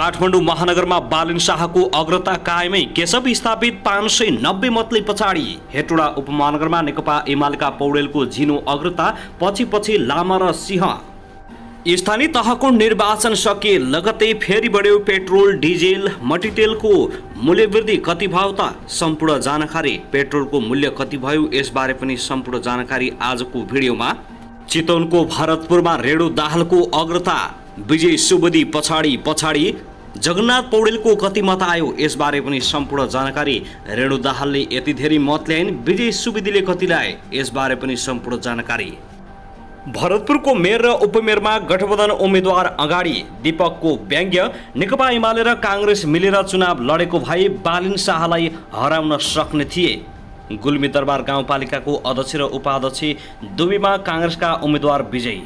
काठमाडौँ महानगरमा बालन शाहको अग्रता कायमै, केशव स्थापित 590 मतले पछाडि। हेटौडा उपमहानगरमा नेकपा एमालेका पौडेलको झिनो अग्रता, पछि लामा र सिंह। स्थानीय तहको निर्वाचन सके लगतै फेरि बढ्यो पेट्रोल डिजेल मट्टितेलको मूल्यवृद्धि कति भयो त? सम्पूर्ण जानकारी। पेट्रोलको मूल्य कति भयो यसबारे पनि सम्पूर्ण जानकारी आजको भिडियोमा। चितवनको भरतपुरमा रेणु दाहालको अग्रता, विजय सुवेदी पछाडि जगन्नाथ पौडेलको कति मत आयो यसबारे पनि सम्पूर्ण जानकारी। रेणु दाहालले यति धेरै मत ल्याइन्, विजय सुवेदीले कति ल्याए यसबारे पनि सम्पूर्ण जानकारी। भरतपुरको मेयर र उपमेयरमा गठबन्धन उम्मेद्वार अगाडि, दीपकको व्यङ्ग्य। नेकपा एमाले र काङ्ग्रेस मिलेर चुनाव लडेको भए बालन शाहलाई हराउन सक्ने थिए। गुल्मी दरबार गाउँपालिकाको अध्यक्ष र उपाध्यक्ष दुवैमा काङ्ग्रेसका उम्मेद्वार विजयी।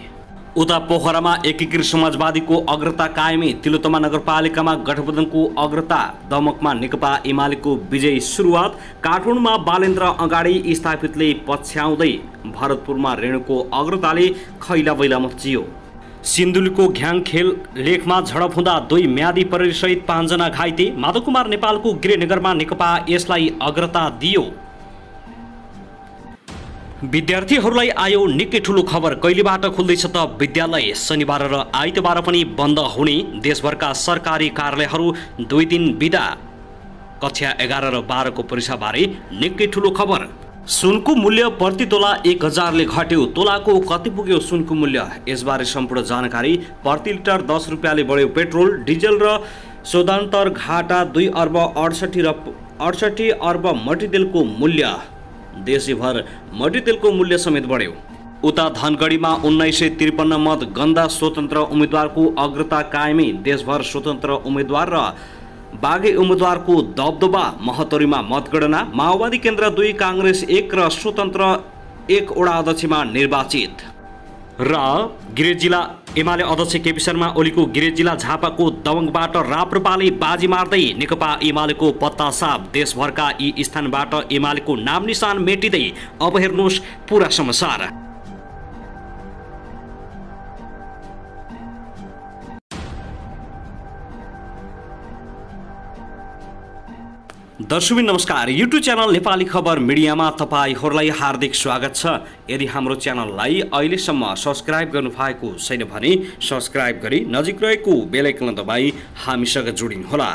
उता पोखरामा एकीकृत समाजवादीको अग्रता कायमै, तिलोत्तमा नगरपालिकामा गठबन्धनको अग्रता, दमकमा नेकपा एमालेको विजय सुरुवात। काठमाडौँमा बालेन्द्र अगाडि स्थापितले पछ्याउँदै, भरतपुरमा रेणुको अग्रताले खैला बैला मचियो। सिन्धुलीको घ्याङ खेल लेखमा झडप हुँदा 2 म्यादी प्रहरीसहित 5 जना घाइते। माधवकुमार नेपालको गृहनगरमा नेकपा यसलाई अग्रता दियो। विद्यार्थीहरूलाई आयो निकै ठुलो खबर, कहिलेबाट खुल्दैछ त विद्यालय? शनिबार र आइतबार पनि बन्द हुने। देशभरका सरकारी कार्यालयहरू 2 दिन बिदा। कक्षा 11 र 12 को परीक्षाबारे निकै ठुलो खबर। सुनको मूल्य प्रति तोला 1000ले घट्यो। तोलाको कति पुग्यो सुनको मूल्य यसबारे सम्पूर्ण जानकारी। प्रति लिटर 10 रुपियाँले बढ्यो पेट्रोल डिजेल र शोधान्तर घाटा। 2 अर्ब 68 अर्ब मट्टितेलको मूल्य। देशभर मट्टितेलको मूल्य समेत बढ्यो। उता धनगढीमा 1953 मत गन्दा स्वतन्त्र उम्मेद्वारको अग्रता कायमै। देशभर स्वतन्त्र उम्मेद्वार र बाघे उम्मेद्वारको दबदबा। महतौरीमा मतगणना, माओवादी केन्द्र 2, काङ्ग्रेस 1 र स्वतन्त्र 1 वडा अध्यक्षमा निर्वाचित। र गृह जिल्ला एमाले अध्यक्ष केपी शर्मा ओलीको गृह जिल्ला झापाको दमकबाट राप्रपाले बाजी मार्दै नेकपा एमालेको पत्ता साफ। देशभरका यी स्थानबाट एमालेको नाम निशान मेटिँदै। अब हेर्नुहोस् पूरा समाचार। दर्शक नमस्कार, युट्युब च्यानल नेपाली खबर मिडियामा तपाईहरूलाई हार्दिक स्वागत छ। यदि हाम्रो च्यानललाई अहिलेसम्म सब्स्क्राइब गर्नुभएको छैन भने सब्स्क्राइब गरी नजिक रहेको बेल आइकन दबाई हामीसँग जोडिनुहोला।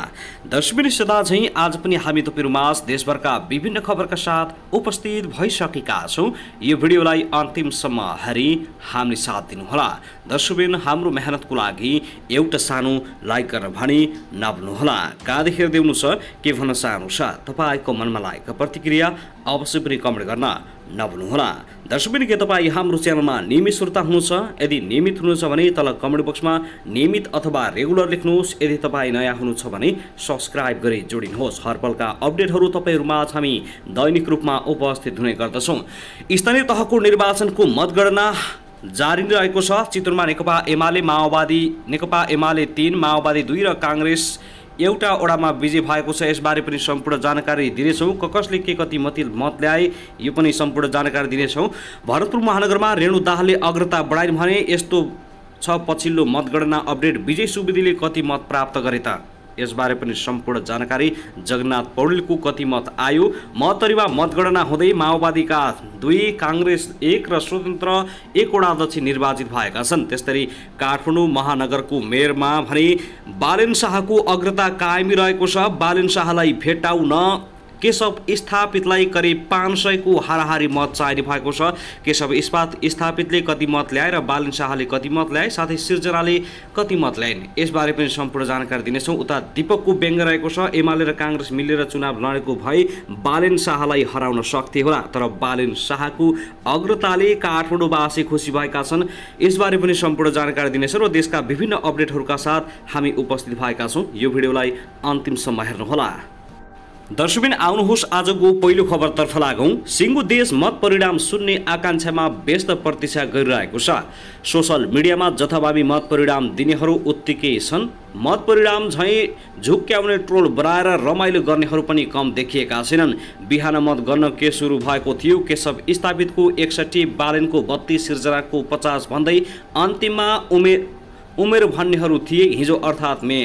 दर्शक सदा झैं आज पनि हामी तपाईहरुमाझ देशभरका विभिन्न खबरका साथ उपस्थित भइसकेका छौं। यो भिडियोलाई अन्तिमसम्म हेरी हामीले साथ दिनुहोला। दर्शकबिन हाम्रो मेहनतको लागि एउटा सानो लाइक गर्न भने नभुल्नुहोला। कहाँदेखि हेर्दै हुनुहुन्छ के भन्न चाहनुहुन्छ तपाईको मनमा लागेको प्रतिक्रिया अवश्य पनि कमेन्ट गर्न नभुल्नुहोला। दर्शकबिन के तपाईँ हाम्रो च्यानलमा नियमित श्रोता हुनुहुन्छ? यदि नियमित हुनुहुन्छ भने तल कमेन्ट बक्समा नियमित अथवा रेगुलर लेख्नुहोस्। यदि तपाईँ नयाँ हुनुहुन्छ भने सब्स्क्राइब गरी जोडिनुहोस्। हरपलका अपडेटहरू तपाईहरुमाझ हामी दैनिक रूपमा उपस्थित हुने गर्दछौँ। स्थानीय तहको निर्वाचनको मतगणना जारी रहेको छ। चितवनमा नेकपा एमाले माओवादी नेकपा एमाले 3, माओवादी 2 र काङ्ग्रेस एउटा वडामा विजय भएको छ। यसबारे पनि सम्पूर्ण जानकारी दिनेछौँ। कसले के कति मत ल्याए यो पनि सम्पूर्ण जानकारी दिनेछौँ। भरतपुर महानगरमा रेणु दाहालले अग्रता बढाइन् भने यस्तो छ पछिल्लो मतगणना अपडेट। विजय सुवेदीले कति मत प्राप्त गरे त यसबारे पनि सम्पूर्ण जानकारी। जगन्नाथ पौडेलको कति मत आयो? महतौरीमा मतगणना हुँदै माओवादीका 2, काङ्ग्रेस 1 र स्वतन्त्र 1 वडा अध्यक्ष निर्वाचित भएका छन्। त्यस्तै काठमाडौँ महानगरको मेयरमा भने बालन शाहको अग्रता कायमी रहेको छ। बालन शाहलाई भेट्टाउन केशव स्थापितलाई करिब 500 को हाराहारी मत चाहिने भएको छ। केशव स्थापितले कति मत ल्याए र बालन शाहले कति मत ल्याए, साथै सिर्जनाले कति मत ल्याइन् यसबारे पनि सम्पूर्ण जानकारी दिनेछौँ। उता दीपकको व्यङ्ग्य रहेको छ। एमाले र काङ्ग्रेस मिलेर चुनाव लडेको भए बालन शाहलाई हराउन सक्थे होला, तर बालन शाहको अग्रताले काठमाडौँवासी खुसी भएका छन्। यसबारे पनि सम्पूर्ण जानकारी दिनेछौँ र देशका विभिन्न अपडेटहरूका साथ हामी उपस्थित भएका छौँ। यो भिडियोलाई अन्तिमसम्म हेर्नुहोला। दर्शकबिन आउनुहोस् आजको पहिलो खबरतर्फ लागौं। सिङ्गो देश मत परिणाम सुन्ने आकांक्षामा व्यस्त प्रतीक्षा गरिरहेको छ। सोशल मिडियामा जथाभावी मत परिणाम दिनेहरू उत्तिकै छन्। मत परिणाम झैं झुक्क्याउने ट्रोल बनाएर रमाइलो गर्नेहरू पनि कम देखिएका छैनन्। बिहान मत गर्न के सुरु भएको थियो? केशव स्थापितको 61, बालनको 32, सिर्जनाको 50 भन्दै अन्तिममा उमेर भन्नेहरू थिए। हिजो अर्थात् मे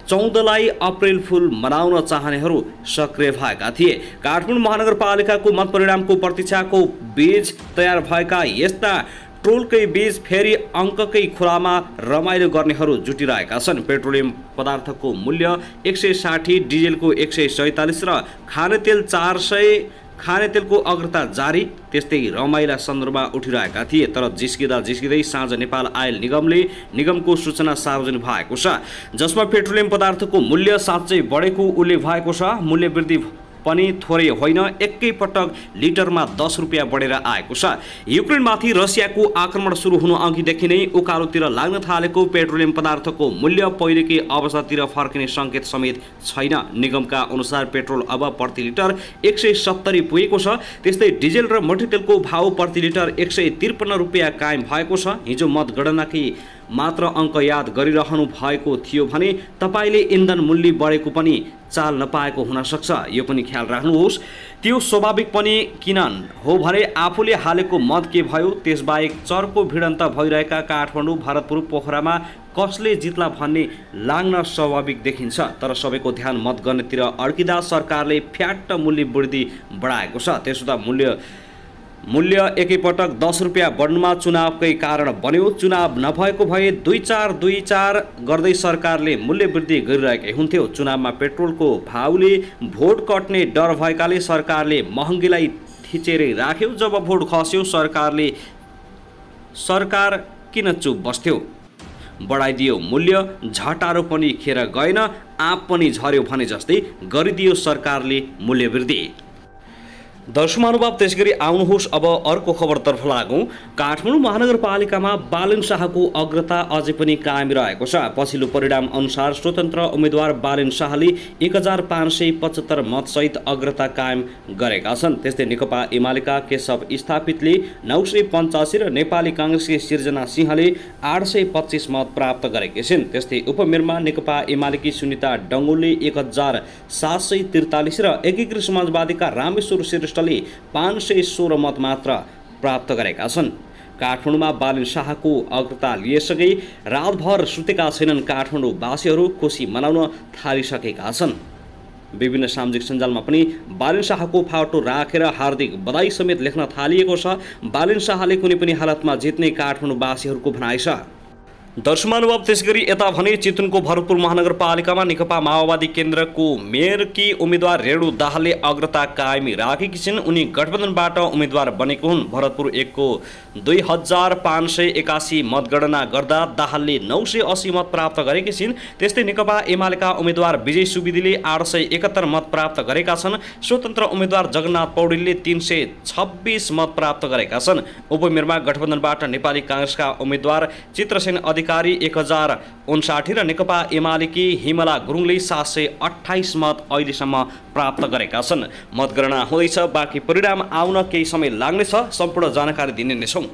14 अप्रिल फुल मनाउन चाहनेहरू सक्रिय भएका थिए। काठमाडौँ महानगरपालिकाको मतपरिणामको प्रतीक्षाको बीच तयार भएका यस्ता ट्रोलकै बीच फेरि अङ्ककै खुलामा रमाइलो गर्नेहरू जुटिरहेका छन्। पेट्रोलियम पदार्थको मूल्य 160, डिजेलको 147 र खानेतेल 400, खानेतेलको अग्रता जारी। त्यस्तै रमाइला सन्दर्भमा उठिरहेका थिए। तर जिस्किँदै साँझ नेपाल आयल निगमको सूचना सार्वजनिक भएको छ, जसमा पेट्रोलियम पदार्थको मूल्य साँच्चै बढेको उल्लेख भएको छ। मूल्य वृद्धि पनि थोरै होइन, एकैपटक लिटरमा 10 रुपियाँ बढेर आएको छ। युक्रेनमाथि रसियाको आक्रमण सुरु हुनु अघिदेखि नै उकालोतिर लाग्न थालेको पेट्रोलियम पदार्थको मूल्य पहिलेकै अवस्थातिर फर्किने सङ्केत समेत छैन। निगमका अनुसार पेट्रोल अब प्रति लिटर 170 पुगेको छ। त्यस्तै डिजेल र मोटरतेलको भाउ प्रति लिटर 153 रुपियाँ कायम भएको छ। हिजो मतगणनाकै मात्र अङ्क याद गरिरहनु भएको थियो भने तपाईँले इन्धन मूल्य बढेको पनि चाल नपाएको हुन सक्छ। यो पनि ख्याल राख्नुहोस्। त्यो स्वाभाविक पनि किन हो भने आफूले हालेको मत के भयो। त्यसबाहेक चर्को भिडन्त भइरहेका काठमाडौँ, भरतपुर, पोखरामा कसले जित्ला भन्ने लाग्न स्वाभाविक देखिन्छ। तर सबैको ध्यान मतगणनातिर अड्किँदा सरकारले फ्याट्ट मूल्य वृद्धि बढाएको छ। त्यसो त मूल्य एकैपटक 10 रुपियाँ बढ्नुमा चुनावकै कारण बन्यो। चुनाव नभएको भए 2-4 गर्दै सरकारले मूल्य वृद्धि गरिरहेकै हुन्थ्यो। चुनावमा पेट्रोलको भाउले भोट कट्ने डर भएकाले सरकारले महँगीलाई थिचेरै राख्यो। जब भोट खस्यो सरकार किन चुप बस्थ्यो? बढाइदियो मूल्य, झटारो पनि खेर गएन, आँप पनि झर्यो भने जस्तै गरिदियो सरकारले मूल्य वृद्धि। दर्शक महानुभाव, त्यसगरी आउनुहोस् अब अर्को खबरतर्फ लागौँ। काठमाडौँ महानगरपालिकामा बालन शाहको अग्रता अझै पनि कायम रहेको छ। पछिल्लो परिणाम अनुसार स्वतन्त्र उम्मेद्वार बालन शाहले 1575 मतसहित अग्रता कायम गरेका छन्। त्यस्तै नेकपा एमालेका केशव स्थापितले 985 र नेपाली काङ्ग्रेसकी सिर्जना सिंहले 825 मत प्राप्त गरेकी छिन्। त्यस्तै उपमेयरमा नेकपा एमालेकी सुनिता डङ्गोलले 1743 र एकीकृत समाजवादीका रामेश्वर श्रेष्ठले 516 मत मात्र प्राप्त गरेका छन्। काठमाडौँमा बालन शाहको अग्रता लिएसँगै रातभर सुतेका छैनन् काठमाडौँवासीहरू, खुसी मनाउन थालिसकेका छन्। विभिन्न सामाजिक सञ्जालमा पनि बालन शाहको फाटो राखेर हार्दिक बधाई समेत लेख्न थालिएको छ। बालन शाहले कुनै पनि हालतमा जित्ने काठमाडौँवासीहरूको भनाइ छ। दर्शक महानुभाव, त्यसगरी यता भने चितवनको भरतपुर महानगरपालिकामा नेकपा माओवादी केन्द्रको मेयरकी उम्मेद्वार रेणु दाहालले अग्रता कायमी राखेकी छिन्। उनी गठबन्धनबाट उम्मेद्वार बनेको हुन्। भरतपुर 1 को 2581 मतगणना गर्दा दाहालले 980 मत प्राप्त गरेकी छिन्। त्यस्तै नेकपा एमालेका उम्मेद्वार विजय सुवेदीले 871 मत प्राप्त गरेका छन्। स्वतन्त्र उम्मेद्वार जगन्नाथ पौडेलले 326 मत प्राप्त गरेका छन्। उपमेयरमा गठबन्धनबाट नेपाली काङ्ग्रेसका उम्मेद्वार चित्रसेन अधिकारी 1059 र नेकपा एमालेकी हिमला गुरुङले 728 मत अहिलेसम्म प्राप्त गरेका छन्। मतगणना हुँदैछ, बाँकी परिणाम आउन केही समय लाग्नेछ। सम्पूर्ण जानकारी दिने नै छौँ।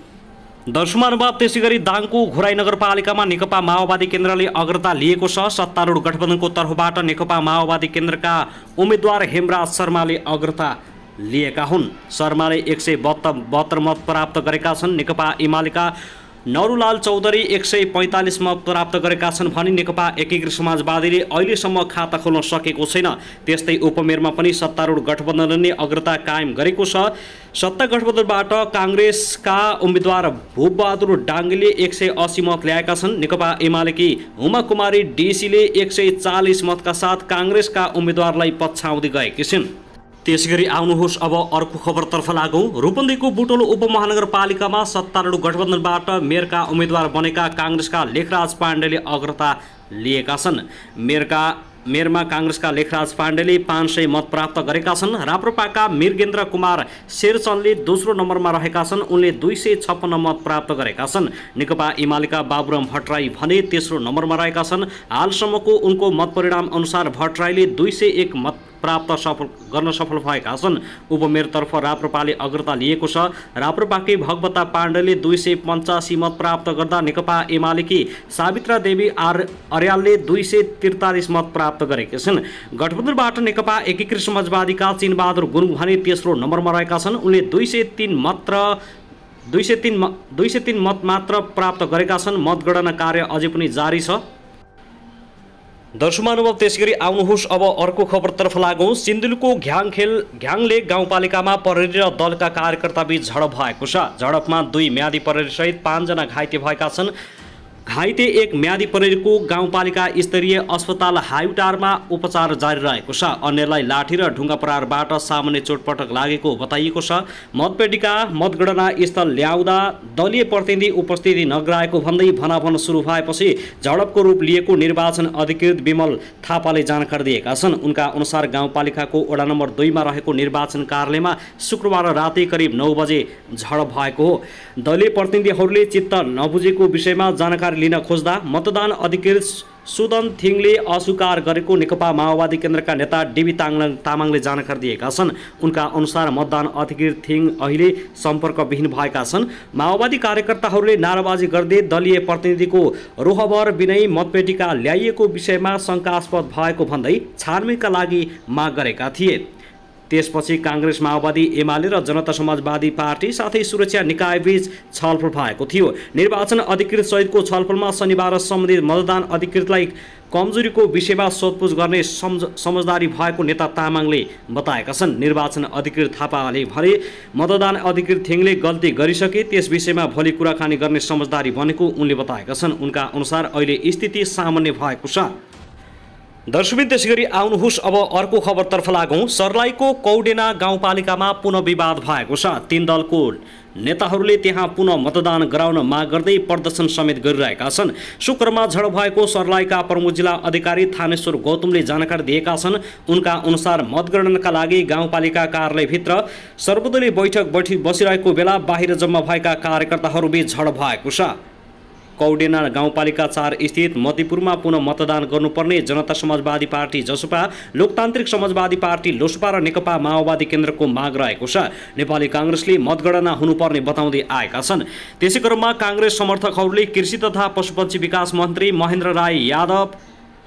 दर्शक महानुभाव, त्यसैगरी दाङको घुराई नगरपालिकामा नेकपा माओवादी केन्द्रले अग्रता लिएको छ। सत्तारूढ गठबन्धनको तर्फबाट नेकपा माओवादी केन्द्रका उम्मेद्वार हेमराज शर्माले अग्रता लिएका हुन्। शर्माले 172 मत प्राप्त गरेका छन्। नेकपा एमालेका नरुलाल चौधरी 145 मत प्राप्त गरेका छन् भने नेकपा एकीकृत समाजवादीले अहिलेसम्म खाता खोल्न सकेको छैन। त्यस्तै उपमेयरमा पनि सत्तारूढ गठबन्धनले अग्रता कायम गरेको छ। सत्ता गठबन्धनबाट काङ्ग्रेसका उम्मेद्वार भूपबहादुर डाङ्गेले 180 मत ल्याएका छन्। नेकपा एमालेकी हुमा कुमारी डीसीले 140 मतका साथ काङ्ग्रेसका उम्मेद्वारलाई पछ्याउँदै गएकी छिन्। त्यसगरी आउनुहोस् अब अर्को खबरतर्फ लागौँ। रूपन्देहीको बुटोल उपमहानगरपालिकामा सत्तारूढ गठबन्धनबाट मेयरका उम्मेद्वार बनेका काङ्ग्रेसका लेखराज पाण्डेले अग्रता लिएका छन्। मेयरमा काङ्ग्रेसका लेखराज पाण्डेले 500 मत प्राप्त गरेका छन्। राप्रपाका मृगेन्द्र कुमार शेरचन्दले दोस्रो नम्बरमा रहेका छन्। उनले 256 मत प्राप्त गरेका छन्। नेकपा एमालेका बाबुराम भट्टराई भने तेस्रो नम्बरमा रहेका छन्। हालसम्मको उनको मत परिणाम अनुसार भट्टराईले 201 मत प्राप्त गर्न सफल भएका छन्। उपमेयरतर्फ राप्रपाले अग्रता लिएको छ। राप्रपाकी भगवता पाण्डेले 285 मत प्राप्त गर्दा नेकपा एमालेकी सावित्रा देवी अर्यालले 243 मत प्राप्त गरेका छन्। गठबन्धनबाट नेकपा एकीकृत समाजवादीका चिनबहादुर गुरुङ भने तेस्रो नम्बरमा रहेका छन्। उनले 203 मत मात्र प्राप्त गरेका छन्। मतगणना कार्य अझै पनि जारी छ। दर्शक महानुभाव त्यसैगरी आउनुहोस् अब अर्को खबरतर्फ लागौँ। सिन्धुलीको घ्याङले गाउँपालिकामा प्रहरी र दलका कार्यकर्ताबीच झडप भएको छ। झडपमा 2 म्यादी प्रहरी सहित 5 जना घाइते भएका छन्। घाइते एक म्यादी प्रहरीको गाउँपालिका स्तरीय अस्पताल हाइटारमा उपचार जारी रहेको छ। अन्यलाई लाठी र ढुङ्गा प्रहारबाट सामान्य चोटपटक लागेको बताइएको छ। मतपेटिका मतगणना स्थल ल्याउँदा दलीय प्रतिनिधि उपस्थिति नगराएको भन्दै भनाभन सुरु भएपछि झडपको रूप लिएको निर्वाचन अधिकृत विमल थापाले जानकारी दिएका छन्। उनका अनुसार गाउँपालिकाको वडा नम्बर 2 मा रहेको निर्वाचन कार्यालयमा शुक्रबार राति करिब 9 बजे झडप भएको हो। दलीय प्रतिनिधिहरूले चित्त नबुझेको विषयमा जानकारी लिन खोज्दा मतदान अधिकृत सुदन थिङले अस्वीकार गरेको नेकपा माओवादी केन्द्रका नेता डिबी तामाङले जानकारी दिएका छन्। उनका अनुसार मतदान अधिकृत थिङ अहिले सम्पर्कविहीन भएका छन्। माओवादी कार्यकर्ताहरूले नाराबाजी गर्दै दलीय प्रतिनिधिको रोहबर बिनै मतपेटिका ल्याइएको विषयमा शङ्कास्पद भएको भन्दै छानबिनका लागि माग गरेका थिए। त्यसपछि कांग्रेस माओवादी एमाले र जनता समाजवादी पार्टी साथै सुरक्षा निकायबीच छलफल भएको थियो। निर्वाचन अधिकृत सहितको छलफलमा शनिबार सम्बन्धित मतदान अधिकृतलाई कमजोरीको विषयमा सोधपुछ गर्ने समझदारी भएको नेता तामाङले बताएका छन्। निर्वाचन अधिकृत थापाले भने मतदान अधिकृत थिङले गल्ती गरिसके त्यस विषयमा भोलि कुराकानी गर्ने समझदारी बनेको उनले बताएका छन्। उनका अनुसार अहिले स्थिति सामान्य भएको छ। दर्शकबिन त्यसैगरी आउनुहोस् अब अर्को खबरतर्फ लागौँ। सर्लाहीको कौडेना गाउँपालिकामा पुनः विवाद भएको छ। 3 दलको नेताहरूले त्यहाँ पुनः मतदान गराउन माग गर्दै प्रदर्शन समेत गरिरहेका छन्। शुक्रबार झडप भएको सर्लाहीका प्रमुख जिल्ला अधिकारी थानेश्वर गौतमले जानकारी दिएका छन्। उनका अनुसार मतगणनाका लागि गाउँपालिका कार्यालयभित्र सर्वदलीय बैठक बसिरहेको बेला बाहिर जम्मा भएका कार्यकर्ताहरूबीच झडप भएको छ। कौडेना गाउँपालिका 4 स्थित मतिपुरमा पुनः मतदान गर्नुपर्ने जनता समाजवादी पार्टी जसपा, लोकतान्त्रिक समाजवादी पार्टी लोसपा र नेकपा माओवादी केन्द्रको माग रहेको छ। नेपाली कांग्रेसले मतगणना हुनुपर्ने बताउँदै आएका छन्। त्यसै क्रममा कांग्रेस समर्थकहरूले कृषि तथा पशुपक्षी विकास मन्त्री महेन्द्र राय यादव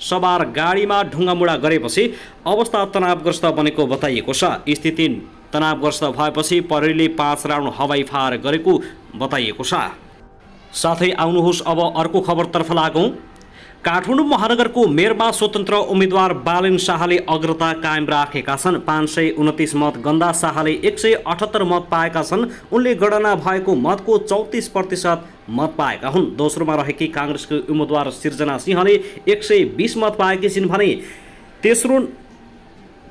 सवार गाडीमा ढुङ्गामुढा गरेपछि अवस्था तनावग्रस्त बनेको बताइएको छ। स्थिति तनावग्रस्त भएपछि प्रहरीले 5 राउन्ड हवाई फायर गरेको बताइएको छ। साथै आउनुहोस् अब अर्को खबरतर्फ लागौँ। काठमाडौँ महानगरको मेयरमा स्वतन्त्र उम्मेद्वार बालेन शाहले अग्रता कायम राखेका छन्। 529 मत गन्दा शाहले 178 मत पाएका छन्। उनले गणना भएको मतको 34% मत पाएका हुन्। दोस्रोमा रहेकी कांग्रेसको उम्मेद्वार सिर्जना सिंहले 120 मत पाएकी छिन् भने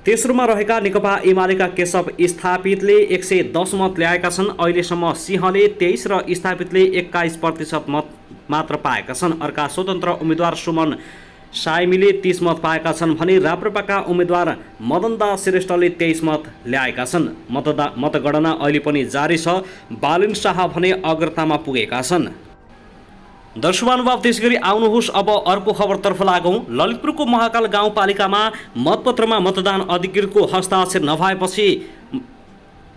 तेस्रोमा रहेका नेकपा एमालेका केशव स्थापितले 110 मत ल्याएका छन्। अहिलेसम्म सिंहले 23 र स्थापितले 21% मत मात्र पाएका छन्। अर्का स्वतन्त्र उम्मेद्वार सुमन साइमीले 30 मत पाएका छन् भने राप्रपाका उम्मेद्वार मदनदास श्रेष्ठले 23 मत ल्याएका छन्। मतगणना अहिले पनि जारी छ। बालेन शाह भने अग्रतामा पुगेका छन्। दर्शकमानुभाव त्यसैगरी आउनुहोस् अब अर्को खबरतर्फ लागौँ। ललितपुरको महाकाल गाउँपालिकामा मतपत्रमा मतदान अधिकृतको हस्ताक्षर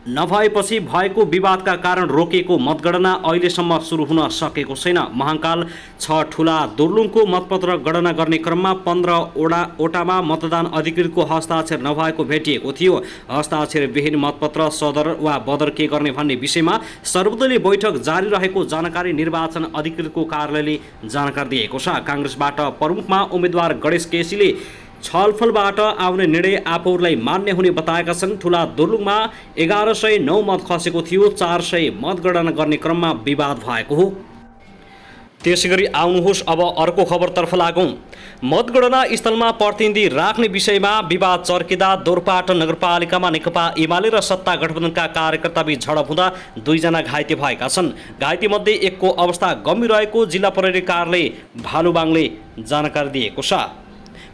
नभएपछि भएको विवादका कारण रोकिएको मतगणना अहिलेसम्म सुरु हुन सकेको छैन। महाकाल 6 ठुला दुर्लुङको मतपत्र गणना गर्ने क्रममा 15 वटामा मतदान अधिकृतको हस्ताक्षर नभएको भेटिएको थियो। हस्ताक्षर विहीन मतपत्र सदर वा बदर के गर्ने भन्ने विषयमा सर्वदलीय बैठक जारी रहेको जानकारी निर्वाचन अधिकृतको कार्यालयले जानकारी दिएको छ। कांग्रेसबाट प्रमुखमा उम्मेद्वार गणेश केसीले छलफलबाट आउने निर्णय आफूहरूलाई मान्य हुने बताएका छन्। ठुला दुर्लुङमा 1109 मत खसेको थियो। 400 मतगणना गर्ने क्रममा विवाद भएको हो। त्यसैगरी आउनुहोस् अब अर्को खबरतर्फ लागौँ। मतगणना स्थलमा प्रतिनिधि राख्ने विषयमा विवाद चर्किँदा दोरपाटन नगरपालिकामा नेकपा एमाले र सत्ता गठबन्धनका कार्यकर्ताबीच झडप हुँदा 2 जना घाइते भएका छन्। घाइतेमध्ये एकको अवस्था गम्भीर रहेको जिल्ला प्रहरी कार्यालय भालुबाङले जानकारी दिएको छ।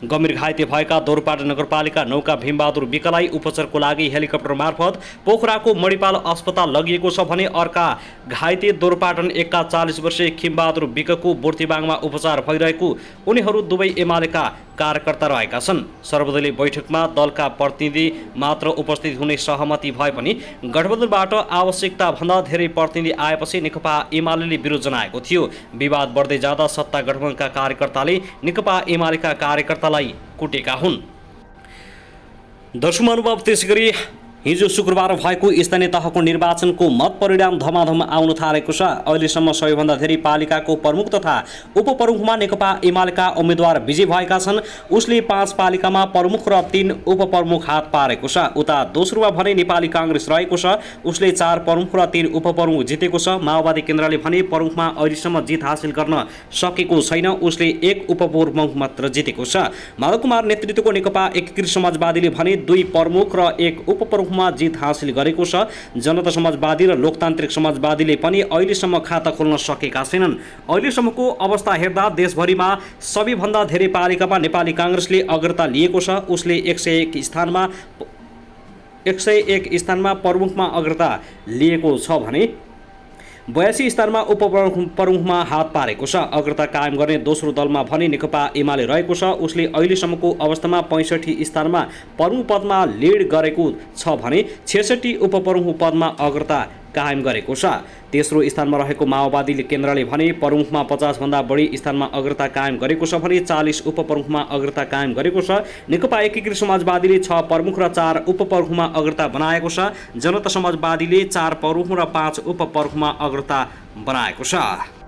गम्भीर घाइते भएका दोरपाटन नगरपालिका 9 का भीमबहादुर विकलाई उपचारको लागि हेलिकप्टर मार्फत पोखराको मणिपाल अस्पताल लगिएको छ भने अर्का घाइते दोरपाटन 1 का 40 वर्षीय खिमबहादुर विकको बुर्तिबाङमा उपचार भइरहेको उनीहरू दुवै एमालेका कार्यकर्ता रहेका छन्। सर्वदलीय बैठकमा दलका प्रतिनिधि मात्र उपस्थित हुने सहमति भए पनि गठबन्धनबाट आवश्यकता भन्दा धेरै प्रतिनिधि आएपछि नेकपा एमाले विरोध जनाएको थियो। विवाद बढ्दै जाँदा सत्ता गठबन्धनका कार्यकर्ताले नेकपा एमालेका कार्यकर्तालाई कुटेका हुन्। दर्शक महानुभाव त्यसैगरी हिजो शुक्रबार भएको स्थानीय तहको निर्वाचनको मत परिणाम धमाधम आउन थालेको छ। अहिलेसम्म सबैभन्दा धेरै पालिकाको प्रमुख तथा उपप्रमुखमा नेकपा एमालेका उम्मेद्वार विजयी भएका छन्। उसले 5 पालिकामा प्रमुख र 3 उपप्रमुख हात पारेको छ। उता दोस्रोमा भने नेपाली काङ्ग्रेस रहेको छ। उसले 4 प्रमुख र 3 उपप्रमुख जितेको छ। माओवादी केन्द्रले भने प्रमुखमा अहिलेसम्म जित हासिल गर्न सकेको छैन। उसले 1 उपप्रमुख मात्र जितेको छ। माधव कुमार नेतृत्वको नेकपा एकीकृत समाजवादीले भने 2 प्रमुख र 1 उपप्रमुख मा जित हासिल गरेको छ। जनता समाजवादी र लोकतान्त्रिक समाजवादीले पनि अहिलेसम्म खाता खोल्न सकेका छैनन्। अहिलेसम्मको अवस्था हेर्दा देशभरिमा सबैभन्दा धेरै पालिकामा नेपाली काङ्ग्रेसले अग्रता लिएको छ। उसले 101 स्थानमा प्रमुखमा अग्रता लिएको छ भने 82 स्थानमा उपप्रमुखमा हात पारेको छ। अग्रता कायम गर्ने दोस्रो दलमा भने नेकपा एमाले रहेको छ। उसले अहिलेसम्मको अवस्थामा 65 स्थानमा प्रमुख पदमा लिड गरेको छ भने 66 उपप्रमुख पदमा अग्रता कायम गरेको छ। तेस्रो स्थानमा रहेको माओवादी केन्द्रले भने प्रमुखमा 50 भन्दा बढी स्थानमा अग्रता कायम गरेको छ भने 40 उपप्रमुखमा अग्रता कायम गरेको छ। नेकपा एकीकृत समाजवादीले 6 प्रमुख र 4 उपप्रमुखमा अग्रता बनाएको छ। जनता समाजवादीले 4 प्रमुख र 5 उपप्रमुखमा अग्रता बनाएको छ।